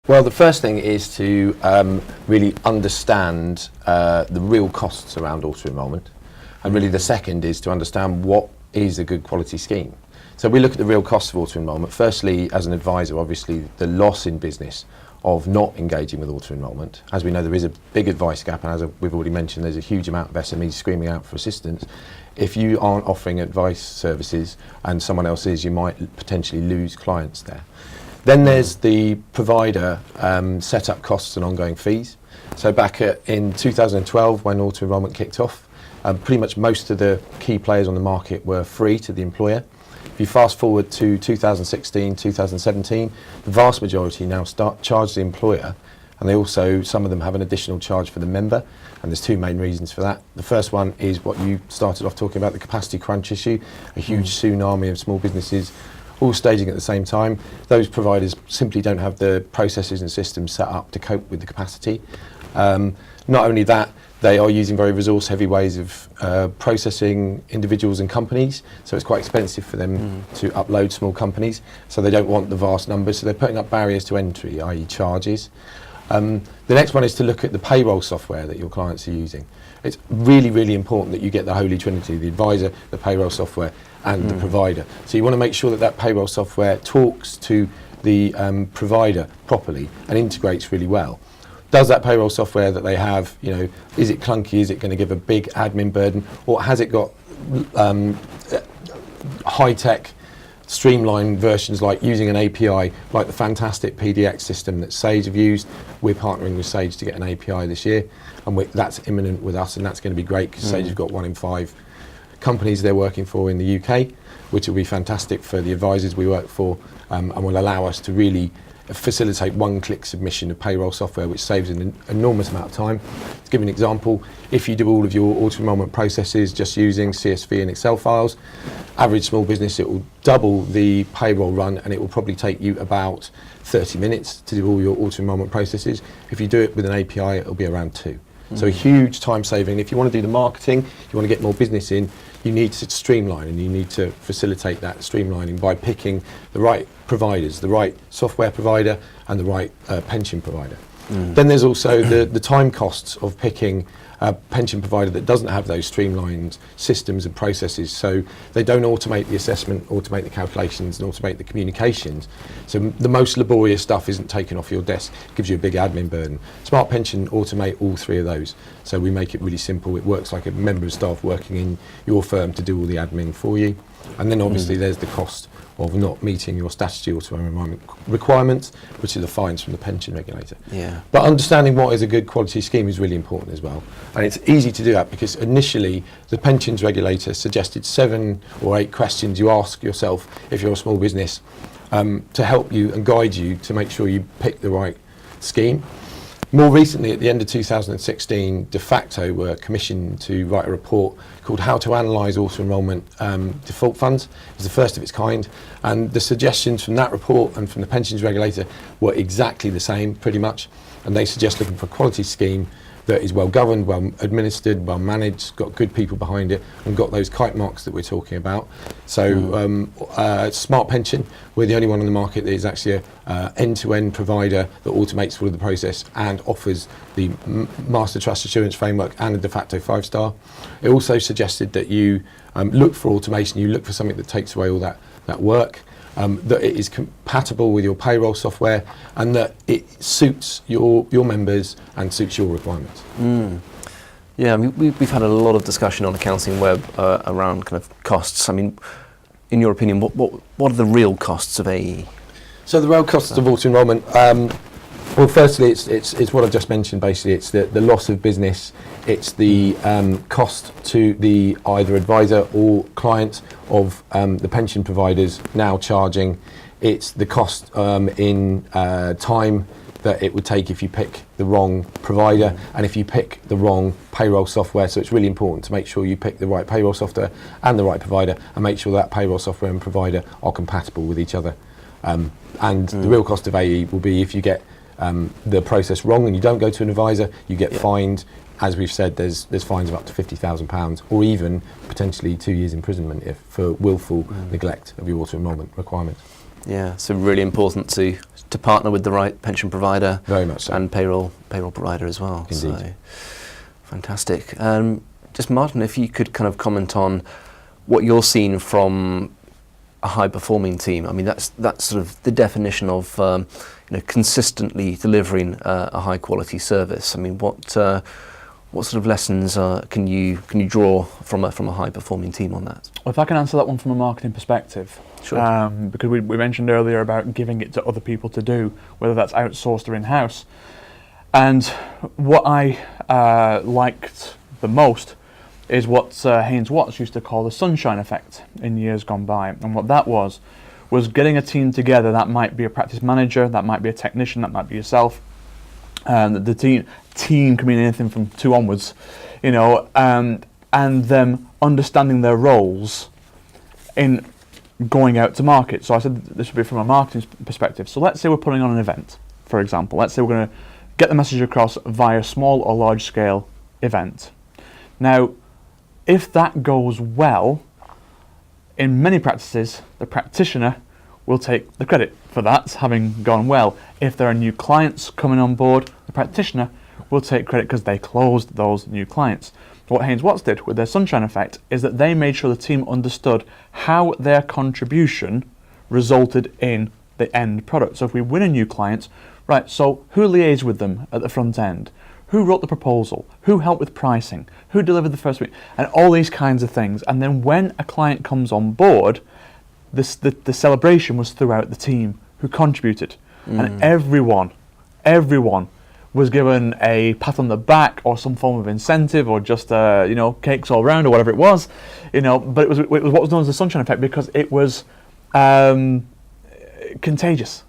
Well, the first thing is to really understand the real costs around auto-enrolment. And really the second is to understand what is a good quality scheme. So we look at the real costs of auto-enrolment. Firstly, as an advisor, obviously the loss in business of not engaging with auto-enrolment. As we know, there is a big advice gap, and as we've already mentioned, there's a huge amount of SMEs screaming out for assistance. If you aren't offering advice services and someone else is, you might potentially lose clients there. Then there's the provider setup costs and ongoing fees. So back in 2012, when auto-enrolment kicked off, pretty much most of the key players on the market were free to the employer. If you fast forward to 2016, 2017, the vast majority now charge the employer, and they also, some of them have an additional charge for the member, and there's two main reasons for that. The first one is what you started off talking about, the capacity crunch issue, a huge tsunami of small businesses all staging at the same time. Those providers simply don't have the processes and systems set up to cope with the capacity. Not only that, they are using very resource heavy ways of processing individuals and companies, so it's quite expensive for them to upload small companies, so they don't want the vast numbers, so they're putting up barriers to entry, i.e. charges. The next one is to look at the payroll software that your clients are using. It's really, really important that you get the holy trinity, the advisor, the payroll software and the provider. So you want to make sure that that payroll software talks to the provider properly and integrates really well. Does that payroll software that they have, is it clunky? Is it going to give a big admin burden? Or has it got high-tech streamlined versions like using an API like the fantastic PDX system that Sage have used? We're partnering with Sage to get an API this year, and that's imminent with us, and that's going to be great because Sage have got 1 in 5 companies they're working for in the UK, which will be fantastic for the advisors we work for, and will allow us to really facilitate one-click submission of payroll software, which saves an enormous amount of time. To give you an example, if you do all of your auto-enrolment processes just using CSV and Excel files, average small business, it will double the payroll run, and it will probably take you about 30 minutes to do all your auto-enrolment processes. If you do it with an API, it'll be around 2. So a huge time saving. If you want to do the marketing, you want to get more business in, you need to streamline, and you need to facilitate that streamlining by picking the right providers, the right software provider and the right pension provider. Then there's also the time costs of picking a pension provider that doesn't have those streamlined systems and processes, so they don't automate the assessment, automate the calculations and automate the communications. So the most laborious stuff isn't taken off your desk, gives you a big admin burden. Smart Pension automate all 3 of those, so we make it really simple. It works like a member of staff working in your firm to do all the admin for you. And then obviously there's the cost of not meeting your statutory auto-enrolment requirements, which are the fines from the pension regulator. But understanding what is a good quality scheme is really important as well. And it's easy to do that because initially the pensions regulator suggested 7 or 8 questions you ask yourself if you're a small business to help you and guide you to make sure you pick the right scheme. More recently, at the end of 2016, De Facto were commissioned to write a report called How to Analyse Auto-Enrolment Default Funds. It was the first of its kind, and the suggestions from that report and from the pensions regulator were exactly the same, pretty much, and they suggest looking for a quality scheme that is well governed, well administered, well managed, got good people behind it, and got those kite marks that we're talking about. So Smart Pension, we're the only one on the market that is actually an end-to-end provider that automates all of the process and offers the Master Trust Assurance Framework and a De Facto 5-star. It also suggested that you look for automation, you look for something that takes away all that work. That it is compatible with your payroll software, and that it suits your members and suits your requirements. Yeah, I mean, we've had a lot of discussion on AccountingWEB around kind of costs. I mean, in your opinion, what are the real costs of AE? So the real costs of auto-enrolment, well, firstly, it's what I've just mentioned. Basically, it's the loss of business. It's the cost to the either advisor or client of the pension providers now charging. It's the cost in time that it would take if you pick the wrong provider and if you pick the wrong payroll software. So it's really important to make sure you pick the right payroll software and the right provider, and make sure that payroll software and provider are compatible with each other. And the real cost of AE will be if you get the process wrong and you don't go to an advisor, you get fined. As we've said, there's fines of up to £50,000 or even potentially 2 years imprisonment for willful neglect of your auto-enrolment requirements. Yeah, so really important to partner with the right pension provider. Very much so. And payroll provider as well. Indeed. So, fantastic. Just Martin, if you could kind of comment on what you're seeing from a high-performing team. I mean, that's sort of the definition of consistently delivering a high-quality service. I mean, what sort of lessons can you draw from a high-performing team on that? Well, if I can answer that one from a marketing perspective, Sure. Because we mentioned earlier about giving it to other people to do, whether that's outsourced or in-house. And what I liked the most is what Haynes Watts used to call the sunshine effect in years gone by. And what that was getting a team together. That might be a practice manager, that might be a technician, that might be yourself. The team can mean anything from 2 onwards, and them understanding their roles in going out to market. So I said this would be from a marketing perspective. So let's say we're putting on an event, for example. Let's say we're going to get the message across via small or large scale event. Now, if that goes well, in many practices, the practitioner will take the credit for that having gone well. If there are new clients coming on board, the practitioner will take credit because they closed those new clients. What Haynes Watts did with their sunshine effect is that they made sure the team understood how their contribution resulted in the end product. So if we win a new client, right, so who liaised with them at the front end? Who wrote the proposal? Who helped with pricing? Who delivered the first week? And all these kinds of things. And then when a client comes on board, the celebration was throughout the team who contributed. And everyone was given a pat on the back or some form of incentive or just cakes all round or whatever it was, but it was what was known as the sunshine effect because it was contagious.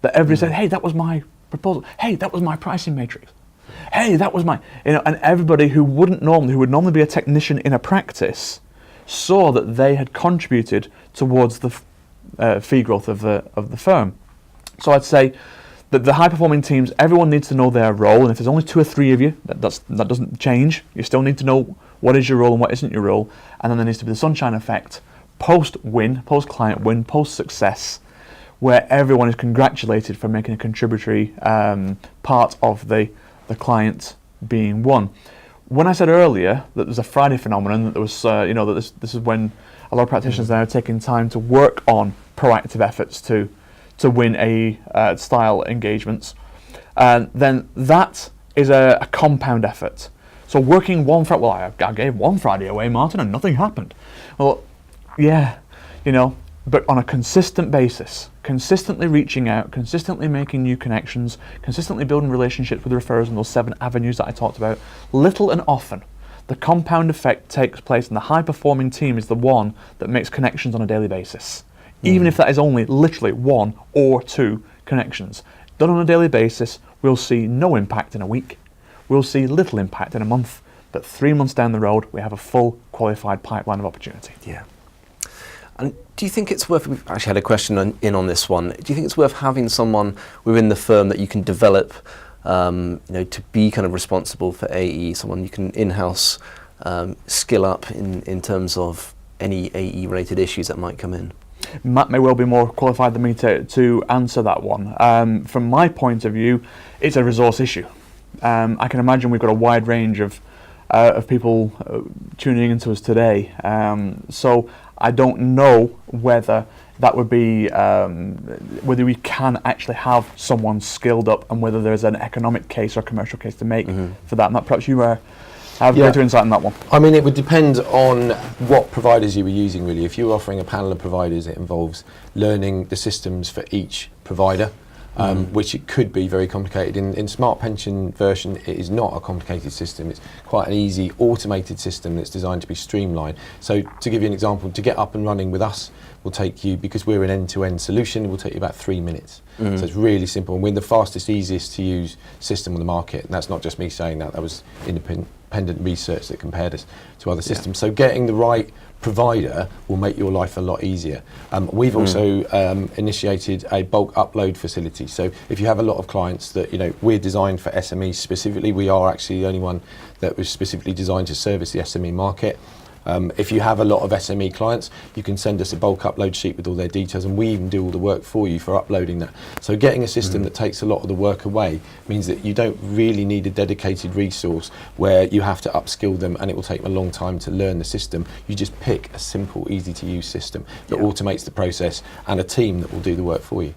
That everybody said, hey, that was my proposal. Hey, that was my pricing matrix. Hey, that was my, and everybody who would normally be a technician in a practice saw that they had contributed towards the fee growth of the firm. So I'd say that the high-performing teams, everyone needs to know their role, and if there's only 2 or 3 of you, that doesn't change. You still need to know what is your role and what isn't your role, and then there needs to be the sunshine effect, post-win, post-client win, post-success, where everyone is congratulated for making a contributory part of the client being won. When I said earlier that there's a Friday phenomenon, that there was, that this is when a lot of practitioners now are taking time to work on proactive efforts to win style engagements, then that is a compound effort. So working one Friday, well, I gave one Friday away, Martin, and nothing happened. Well, yeah, but on a consistent basis, consistently reaching out, consistently making new connections, consistently building relationships with referrers in those 7 avenues that I talked about, little and often, the compound effect takes place, and the high-performing team is the one that makes connections on a daily basis. Even if that is only literally 1 or 2 connections. Done on a daily basis, we'll see no impact in a week. We'll see little impact in a month, but 3 months down the road, we have a full qualified pipeline of opportunity. Yeah. And do you think it's worth, we've actually had a question on this one, do you think it's worth having someone within the firm that you can develop to be kind of responsible for AE, someone you can in-house skill up in terms of any AE related issues that might come in? Matt may well be more qualified than me to answer that one. From my point of view, it's a resource issue. I can imagine we've got a wide range of people tuning into us today. So I don't know whether that would be, whether we can actually have someone skilled up and whether there's an economic case or commercial case to make for that. Matt, perhaps you have greater insight on that one. I mean, it would depend on what providers you were using, really. If you're offering a panel of providers, it involves learning the systems for each provider, which it could be very complicated. In Smart Pension version, it is not a complicated system. It's quite an easy, automated system that's designed to be streamlined. So to give you an example, to get up and running with us will take you, because we're an end-to-end solution, it will take you about 3 minutes. So it's really simple. And we're the fastest, easiest to use system on the market. And that's not just me saying that. That was independent research that compared us to other systems. So getting the right provider will make your life a lot easier. We've also initiated a bulk upload facility. So if you have a lot of clients that, we're designed for SMEs specifically, we are actually the only one that was specifically designed to service the SME market. If you have a lot of SME clients, you can send us a bulk upload sheet with all their details, and we even do all the work for you for uploading that. So getting a system that takes a lot of the work away means that you don't really need a dedicated resource where you have to upskill them and it will take them a long time to learn the system. You just pick a simple, easy to use system that automates the process and a team that will do the work for you.